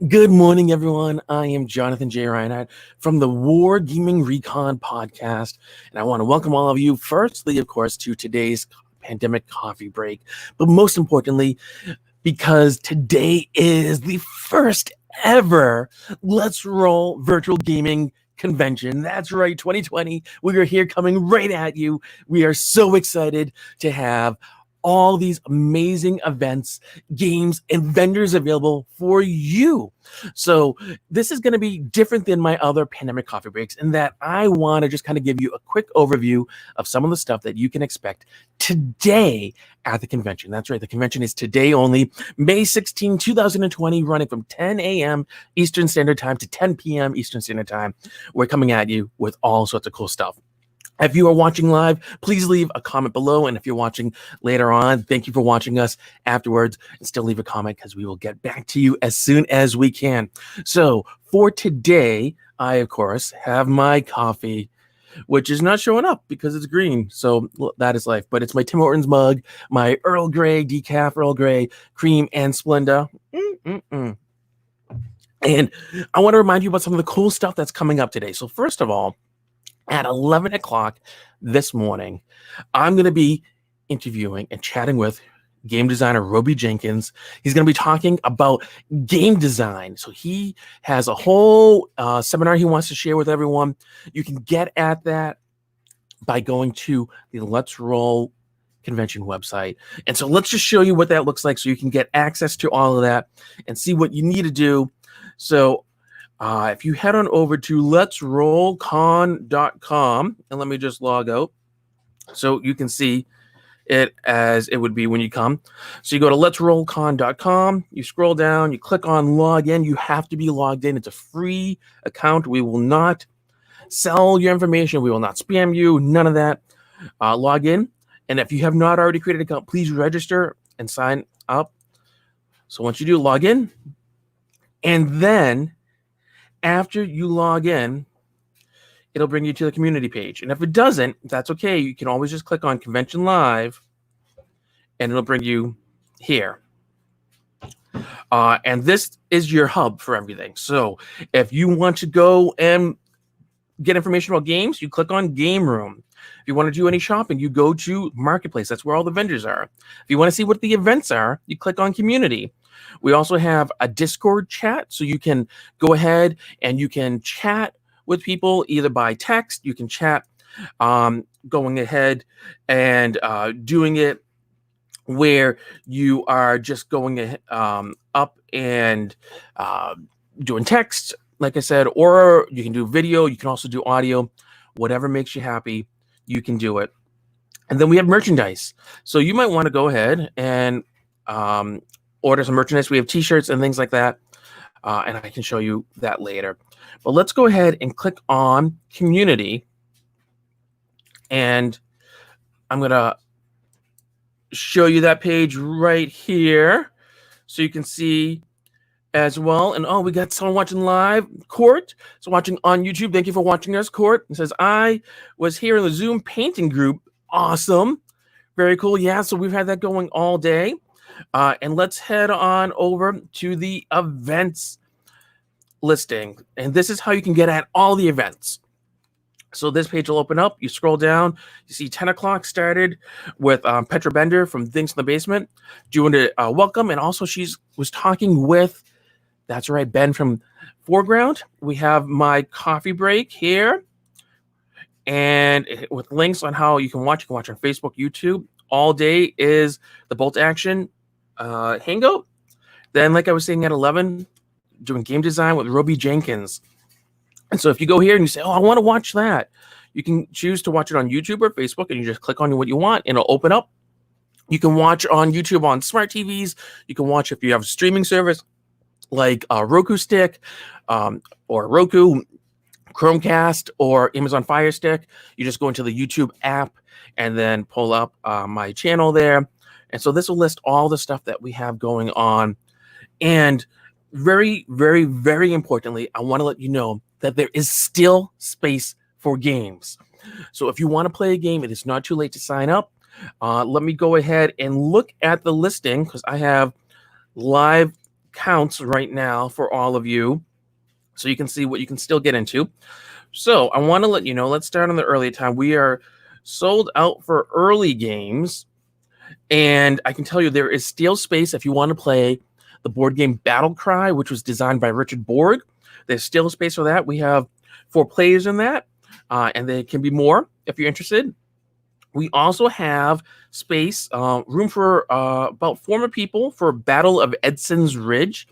Good morning, everyone. I am Jonathan J. Reinhardt from the WARGAMING RECON podcast, and I want to welcome all of you, firstly, of course, to today's pandemic coffee break, but most importantly, because today is the first ever Let's Roll virtual gaming convention. That's right, 2020. We are here coming right at you. We are so excited to have all these amazing events, games, and vendors available for you. So this is going to be different than my other pandemic coffee breaks in that I want to just kind of give you a quick overview of some of the stuff that you can expect today at the convention. That's right. The convention is today only, May 16, 2020, running from 10 a.m. Eastern Standard Time to 10 p.m. Eastern Standard Time. We're coming at you with all sorts of cool stuff. If you are watching live, please leave a comment below. And if you're watching later on, thank you for watching us afterwards. And still leave a comment because we will get back to you as soon as we can. So for today, I, of course, have my coffee, which is not showing up because it's green. So that is life. But it's my Tim Hortons mug, my Earl Grey, decaf Earl Grey, cream and Splenda. And I want to remind you about some of the cool stuff that's coming up today. So first of all, at 11 o'clock this morning, I'm going to be interviewing and chatting with game designer Roby Jenkins. He's going to be talking about game design. So he has a whole seminar he wants to share with everyone. You can get at that by going to the Let's Roll convention website. And so let's just show you what that looks like so you can get access to all of that and see what you need to do. So if you head on over to letsrollcon.com, and let me just log out so you can see it as it would be when you come. So you go to letsrollcon.com, you scroll down, you click on log in. You have to be logged in. It's a free account. We will not sell your information. We will not spam you. None of that. Log in. And if you have not already created an account, please register and sign up. So once you do, log in. And then after you log in, it'll bring you to the community page. And if it doesn't, that's okay. You can always just click on Convention Live, and it'll bring you here. And this is your hub for everything. So if you want to go and get information about games, you click on Game Room. If you want to do any shopping, you go to Marketplace. That's where all the vendors are. If you want to see what the events are, you click on Community. We also have a Discord chat, so you can go ahead and you can chat with people either by text. You can chat going ahead and doing it where you are just going up and doing text, like I said, or you can do video. You can also do audio. Whatever makes you happy, you can do it. And then we have merchandise. So you might want to go ahead and order some merchandise. We have t-shirts and things like that. And I can show you that later. But let's go ahead and click on Community. And I'm going to show you that page right here so you can see as well. And we got someone watching live. Court is watching on YouTube. Thank you for watching us, Court. It says, I was here in the Zoom painting group. Awesome. Very cool. Yeah, so we've had that going all day. And let's head on over to the events listing. And this is how you can get at all the events. So this page will open up. You scroll down. You see 10 o'clock started with Petra Bender from Things in the Basement doing a welcome. And also she was talking with, that's right, Ben from Foreground. We have my coffee break here. And with links on how you can watch on Facebook, YouTube. All day is the Bolt Action hangout. Then, like I was saying at 11, doing game design with Roby Jenkins. And so if you go here and you say, I want to watch that, you can choose to watch it on YouTube or Facebook, and you just click on what you want, and it'll open up. You can watch on YouTube on smart TVs. You can watch if you have a streaming service like a Roku Stick or Roku, Chromecast, or Amazon Fire Stick. You just go into the YouTube app and then pull up my channel there. And so this will list all the stuff that we have going on. And very, very, very importantly, I want to let you know that there is still space for games. So if you want to play a game, it is not too late to sign up. Let me go ahead and look at the listing because I have live counts right now for all of you, so you can see what you can still get into. So I want to let you know, let's start on the early time. We are sold out for early games, and I can tell you there is still space if you want to play the board game Battle Cry, which was designed by Richard Borg. There's still space for that. We have 4 players in that, and there can be more if you're interested. We also have space, room for about 4 more people for Battle of Edisons Ridge.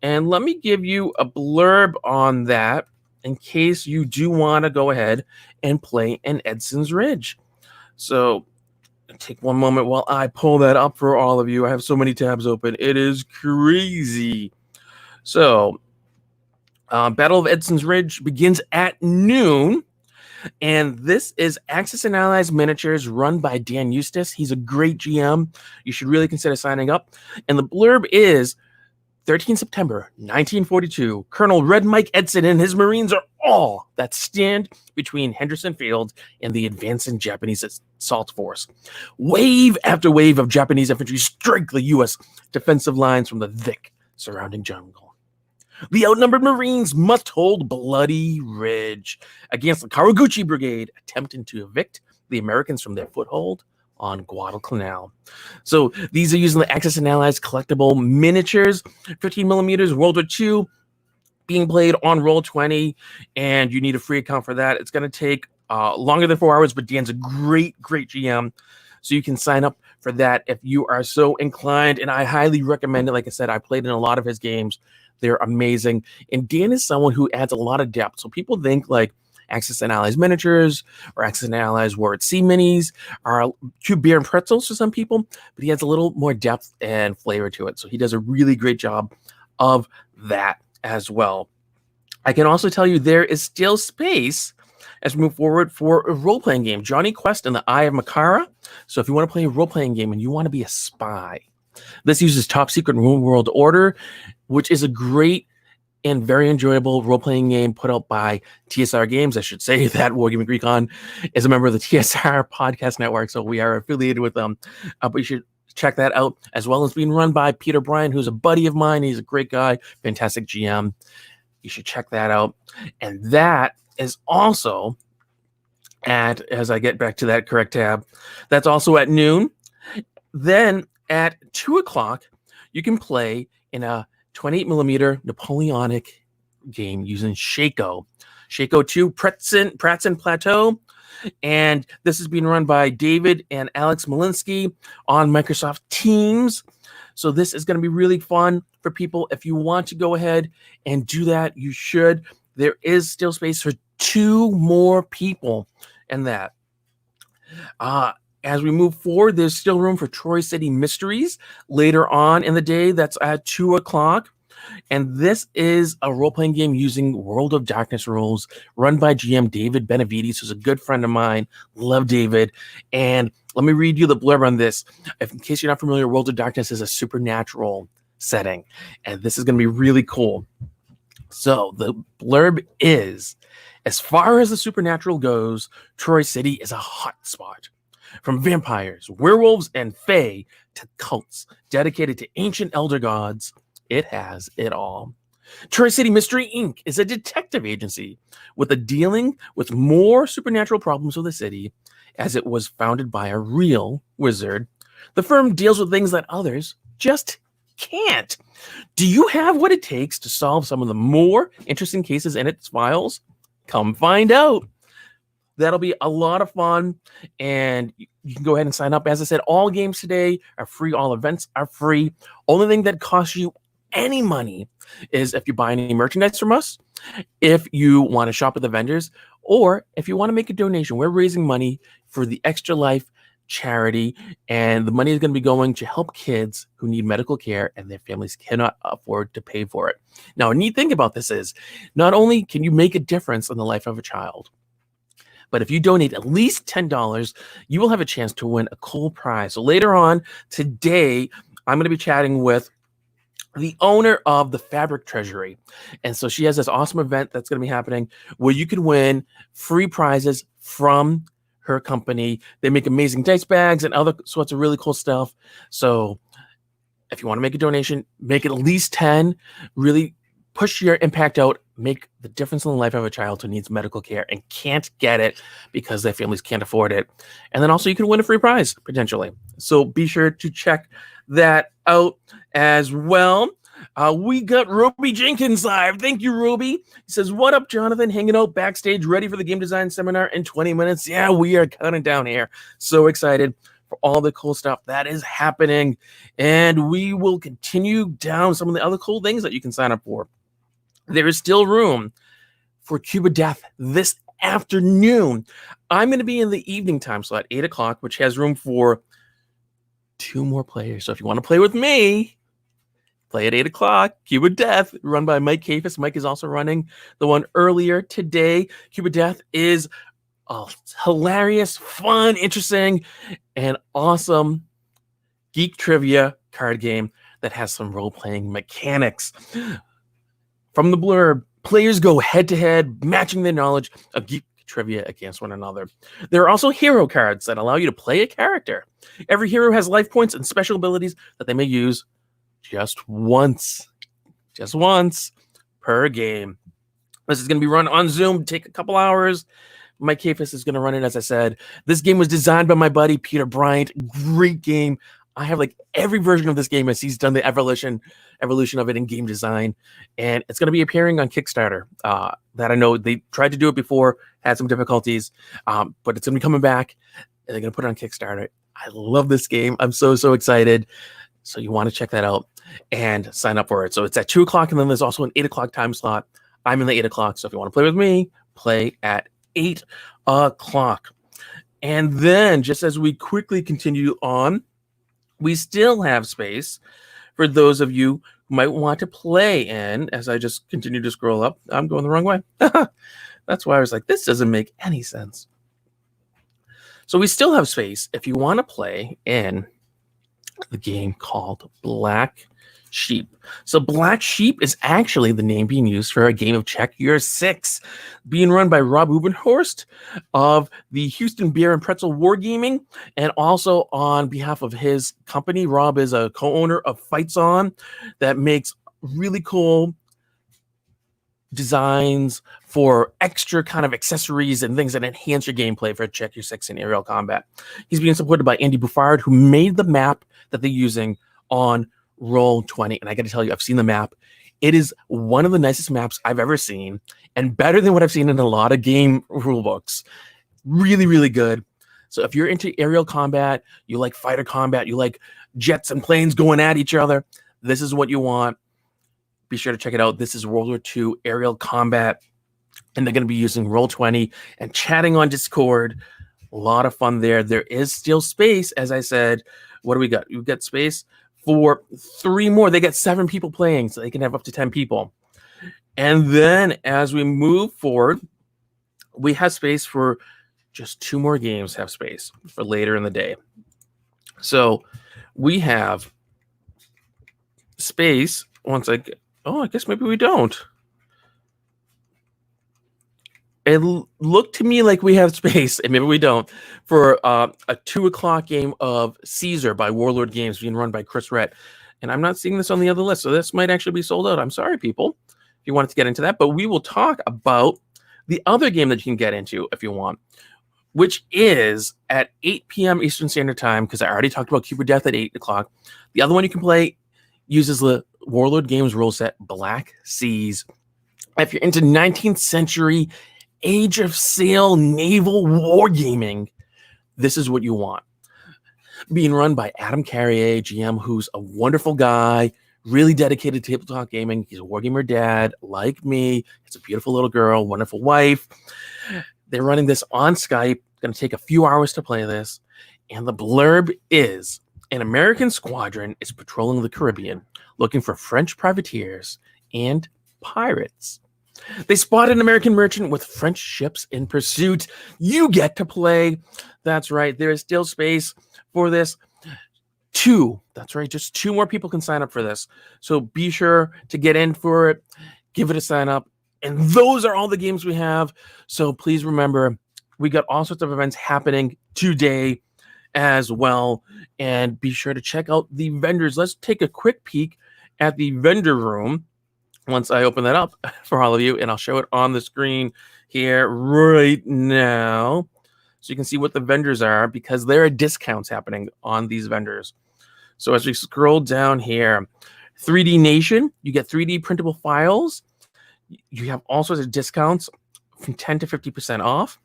And let me give you a blurb on that in case you do want to go ahead and play an Edisons Ridge. So take one moment while I pull that up for all of you. I have so many tabs open. It is crazy. So Battle of Edisons Ridge begins at noon. And this is Axis and Allies Miniatures run by Dan Eustace. He's a great GM. You should really consider signing up. And the blurb is 13 September 1942. Colonel Red Mike Edson and his Marines are all that stand between Henderson Field and the advancing Japanese assault force. Wave after wave of Japanese infantry strike the U.S. defensive lines from the thick surrounding jungle. The outnumbered Marines must hold Bloody Ridge against the Kawaguchi Brigade, attempting to evict the Americans from their foothold on Guadalcanal. So these are using the Axis and Allies collectible miniatures, 15 millimeters, World War II, being played on Roll20, and you need a free account for that. It's going to take longer than 4 hours, but Dan's a great GM, so you can sign up for that if you are so inclined, and I highly recommend it. Like I said, I played in a lot of his games. They're amazing. And Dan is someone who adds a lot of depth. So people think like Axis and Allies Miniatures or Axis and Allies War at Sea Minis are cube beer and pretzels for some people, but he adds a little more depth and flavor to it. So he does a really great job of that as well. I can also tell you there is still space as we move forward for a role-playing game, Johnny Quest and the Eye of Makara. So if you want to play a role-playing game and you want to be a spy, this uses Top Secret New World Order, which is a great and very enjoyable role-playing game put out by TSR Games. I should say that WARGAMING RECON is a member of the TSR podcast network, so we are affiliated with them. But you should check that out, as well as being run by Peter Bryan, who's a buddy of mine. He's a great guy, fantastic GM. You should check that out. And that is also at, as I get back to that correct tab, that's also at noon. Then at 2 o'clock, you can play in a 28 millimeter Napoleonic game using Shaco 2 Pratzen Plateau. And this is being run by David and Alex Malinsky on Microsoft Teams. So this is going to be really fun for people. If you want to go ahead and do that, you should. There is still space for 2 more people in that. As we move forward, there's still room for Troy City Mysteries later on in the day. That's at 2 o'clock. And this is a role-playing game using World of Darkness rules run by GM David Benavides, who's a good friend of mine. Love David. And let me read you the blurb on this. In case you're not familiar, World of Darkness is a supernatural setting. And this is going to be really cool. So the blurb is, as far as the supernatural goes, Troy City is a hot spot. From vampires, werewolves, and fae to cults dedicated to ancient elder gods, it has it all. Troy City Mystery Inc. is a detective agency with a dealing with more supernatural problems of the city, as it was founded by a real wizard. The firm deals with things that others just can't. Do you have what it takes to solve some of the more interesting cases in its files? Come find out. That'll be a lot of fun, and you can go ahead and sign up. As I said, all games today are free. All events are free. Only thing that costs you any money is if you buy any merchandise from us, if you want to shop at the vendors, or if you want to make a donation. We're raising money for the Extra Life charity, and the money is going to be going to help kids who need medical care and their families cannot afford to pay for it. Now, a neat thing about this is not only can you make a difference in the life of a child, but if you donate at least $10, you will have a chance to win a cool prize. So later on today, I'm going to be chatting with the owner of the Fabric Treasury. And so she has this awesome event that's going to be happening where you can win free prizes from her company. They make amazing dice bags and other sorts of really cool stuff. So If you want to make a donation, make it at least 10. Really push your impact out. Make the difference in the life of a child who needs medical care and can't get it because their families can't afford it. And then also you can win a free prize, potentially. So be sure to check that out as well. We got Ruby Jenkins live. Thank you, Ruby. He says, what up, Jonathan? Hanging out backstage, ready for the game design seminar in 20 minutes. Yeah, we are counting down here. So excited for all the cool stuff that is happening. And we will continue down some of the other cool things that you can sign up for. There is still room for Cube of Death this afternoon. I'm going to be in the evening time slot, 8 o'clock, which has room for 2 more players. So if you want to play with me, play at 8 o'clock. Cube of Death, run by Mike Kafis. Mike is also running the one earlier today. Cube of Death is a hilarious, fun, interesting, and awesome geek trivia card game that has some role-playing mechanics. From the blurb, players go head-to-head, matching their knowledge of geek trivia against one another. There are also hero cards that allow you to play a character. Every hero has life points and special abilities that they may use just once per game. This is going to be run on Zoom, take a couple hours. Mike Kafis is going to run it, as I said. This game was designed by my buddy, Peter Bryant. Great game. I have like every version of this game as he's done the evolution of it in game design. And it's going to be appearing on Kickstarter. That I know they tried to do it before, had some difficulties, but it's going to be coming back. And they're going to put it on Kickstarter. I love this game. I'm so excited. So you want to check that out and sign up for it. So it's at 2 o'clock, and then there's also an 8 o'clock time slot. I'm in the 8 o'clock. So if you want to play with me, play at 8 o'clock. And then just as we quickly continue on, we still have space for those of you who might want to play in. As I just continue to scroll up, I'm going the wrong way. That's why I was like, this doesn't make any sense. So we still have space if you want to play in the game called Black Sheep. So Black Sheep is actually the name being used for a game of Check Your Six, being run by Rob Ubenhorst of the Houston Beer and Pretzel Wargaming, and also on behalf of his company. Rob is a co-owner of Fights On that makes really cool designs for extra kind of accessories and things that enhance your gameplay for Check Your Six in aerial combat. He's being supported by Andy Buffard, who made the map that they're using on Roll20. And I got to tell you, I've seen the map. It is one of the nicest maps I've ever seen, and better than what I've seen in a lot of game rule books. Really good. So if you're into aerial combat, you like fighter combat, you like jets and planes going at each other, this is what you want. Be sure to check it out. This is World War II aerial combat, and they're going to be using Roll20 and chatting on Discord. A lot of fun there. There is still space, as I said. What do we got? We've got space for 3 more. They got 7 people playing, so they can have up to 10 people. And then as we move forward, we have space for just 2 more games, have space for later in the day. So we have space once I get, oh, I guess maybe we don't. It looked to me like we have space, and maybe we don't, for a 2 o'clock game of Caesar by Warlord Games being run by Chris Rett. And I'm not seeing this on the other list, so this might actually be sold out. I'm sorry, people, if you wanted to get into that. But we will talk about the other game that you can get into if you want, which is at 8 p.m. Eastern Standard Time, because I already talked about Cube of Death at 8 o'clock. The other one you can play uses the Warlord Games rule set, Black Seas. If you're into 19th century Age of Sail naval wargaming, this is what you want. Being run by Adam Carrier, GM, who's a wonderful guy, really dedicated to tabletop gaming. He's a wargamer dad, like me. It's a beautiful little girl, wonderful wife. They're running this on Skype. Going to take a few hours to play this. And the blurb is, an American squadron is patrolling the Caribbean, looking for French privateers and pirates. They spot an American merchant with French ships in pursuit. You get to play. That's right. There is still space for this. 2. That's right. Just 2 more people can sign up for this. So be sure to get in for it. Give it a sign up. And those are all the games we have. So please remember, we got all sorts of events happening today. as well. And be sure to check out the vendors. Let's take a quick peek at the vendor room once I open that up for all of you, and I'll show it on the screen here right now. So you can see what the vendors are, because there are discounts happening on these vendors. So as we scroll down here, 3D Nation, you get 3D printable files. You have all sorts of discounts from 10 to 50% off.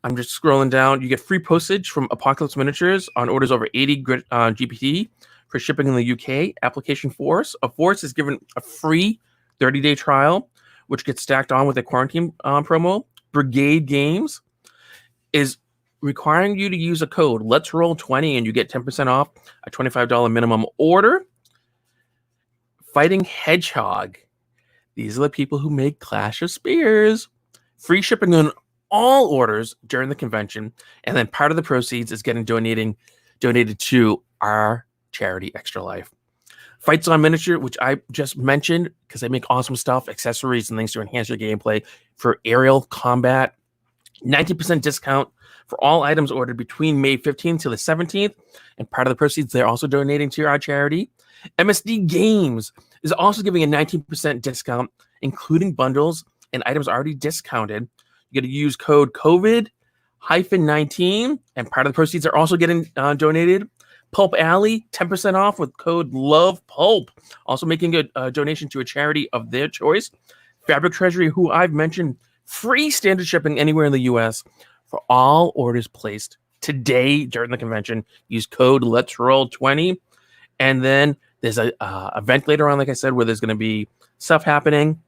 I'm just scrolling down. You get free postage from Apocalypse Miniatures on orders over 80 GPT for shipping in the UK. Application Force. Force is given a free 30-day trial, which gets stacked on with a quarantine promo. Brigade Games is requiring you to use a code Let's Roll 20, and you get 10% off a $25 minimum order. Fighting Hedgehog. These are the people who make Clash of Spears. Free shipping on all orders during the convention, and then part of the proceeds is getting donated to our charity, Extra Life. Fights on Miniature, which I just mentioned because they make awesome stuff, accessories, and things to enhance your gameplay for aerial combat. 90% discount for all items ordered between May 15th to the 17th, and part of the proceeds they're also donating to our charity. MSD Games is also giving a 19% discount, including bundles and items already discounted. You get to use code COVID-19, and part of the proceeds are also getting donated. Pulp Alley, 10% off with code LOVEPULP, also making a donation to a charity of their choice. Fabric Treasury, who I've mentioned, free standard shipping anywhere in the U.S. for all orders placed today during the convention. Use code Let's Roll 20, and then there's a event later on, like I said, where there's going to be stuff happening.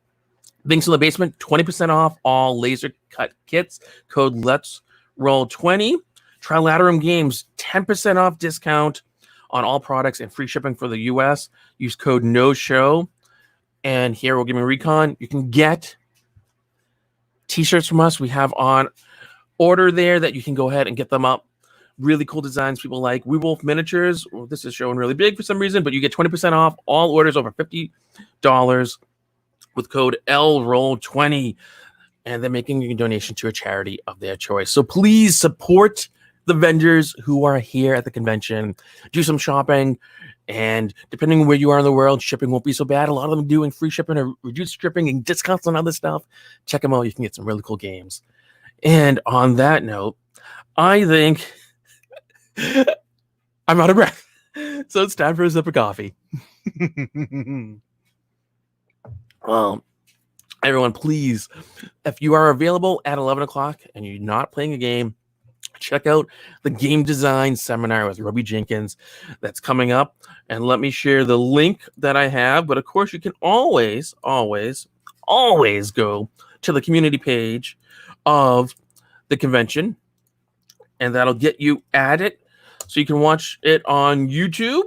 Things in the Basement, 20% off all laser cut kits. Code Let's Roll 20. Trilaterum Games, 10% off discount on all products and free shipping for the US. Use code No Show. And here, WARGAMING Recon, you can get t-shirts from us. We have on order there that you can go ahead and get them up. Really cool designs people like. We Wolf Miniatures. Well, this is showing really big for some reason, but you get 20% off all orders over $50 with code LROLL20, and they're making a donation to a charity of their choice. So please support the vendors who are here at the convention. Do some shopping, and depending on where you are in the world, shipping won't be so bad. A lot of them doing free shipping or reduced shipping and discounts on other stuff. Check them out. You can get some really cool games. And on that note, I think I'm out of breath. So it's time for a sip of coffee. Well, everyone, please, if you are available at 11 o'clock and you're not playing a game, check out the game design seminar with Roby Jenkins that's coming up. And let me share the link that I have. But of course, you can always go to the community page of the convention, and that'll get you at it. So you can watch it on YouTube,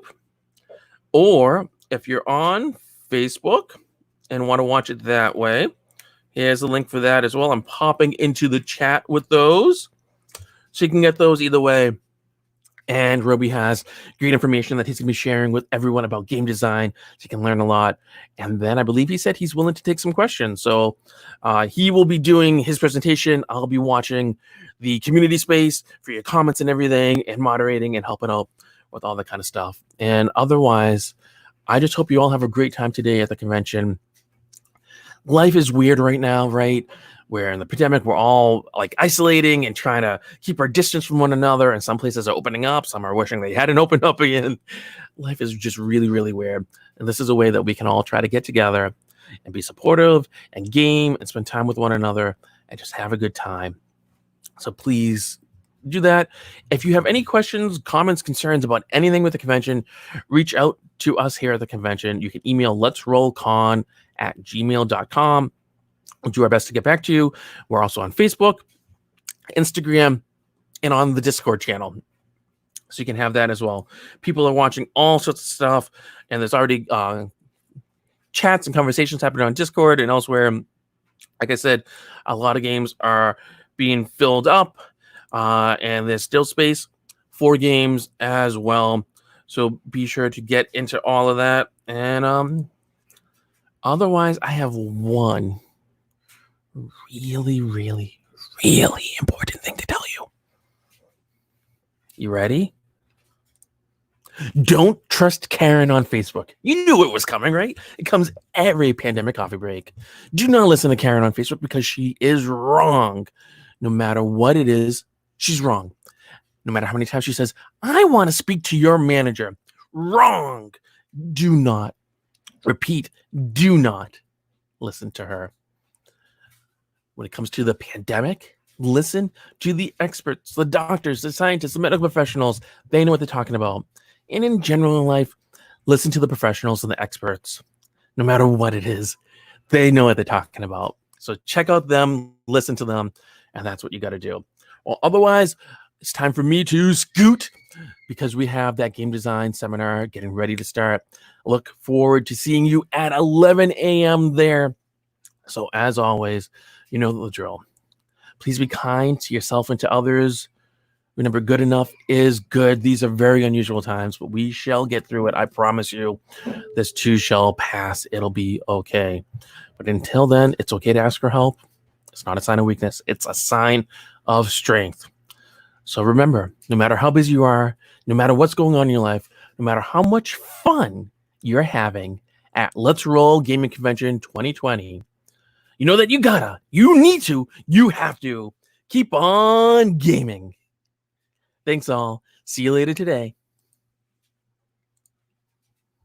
or if you're on Facebook and want to watch it that way, here's a link for that as well. I'm popping into the chat with those, so you can get those either way. And Roby has great information that he's going to be sharing with everyone about game design, so you can learn a lot. And then I believe he said he's willing to take some questions. So he will be doing his presentation. I'll be watching the community space for your comments and everything, and moderating and helping out with all that kind of stuff. And otherwise, I just hope you all have a great time today at the convention. Life is weird right now, right? Where in the pandemic, we're all like isolating and trying to keep our distance from one another. And some places are opening up. Some are wishing they hadn't opened up again. Life is just really, really weird. And this is a way that we can all try to get together and be supportive and game and spend time with one another and just have a good time. So please do that. If you have any questions, comments, concerns about anything with the convention, reach out to us here at the convention. You can email letsrollcon@gmail.com. We'll do our best to get back to you. We're also on Facebook, Instagram, and on the Discord channel, so you can have that as well. People are watching all sorts of stuff, and there's already chats and conversations happening on Discord and elsewhere. Like I said, a lot of games are being filled up, and there's still space for games as well. So be sure to get into all of that. And otherwise, I have one really, really, really important thing to tell you. You ready? Don't trust Karen on Facebook. You knew it was coming, right? It comes every pandemic coffee break. Do not listen to Karen on Facebook because she is wrong. No matter what it is, she's wrong. No matter how many times she says, I want to speak to your manager. Wrong. Do not. Repeat, do not listen to her. When it comes to the pandemic, listen to the experts, the doctors, the scientists, the medical professionals. They know what they're talking about. And in general in life, listen to the professionals and the experts. No matter what it is, they know what they're talking about. So check out them, listen to them, and that's what you got to do. Well, otherwise, it's time for me to scoot because we have that game design seminar getting ready to start. Look forward to seeing you at 11 a.m. there. So as always, you know the drill. Please be kind to yourself and to others. Remember, good enough is good. These are very unusual times, but we shall get through it. I promise you, this too shall pass. It'll be okay. But until then, it's okay to ask for help. It's not a sign of weakness. It's a sign of strength. So remember, no matter how busy you are, no matter what's going on in your life, no matter how much fun you're having at Let's Roll Gaming Convention 2020, you know that you need to, you have to keep on gaming. Thanks all. See you later today.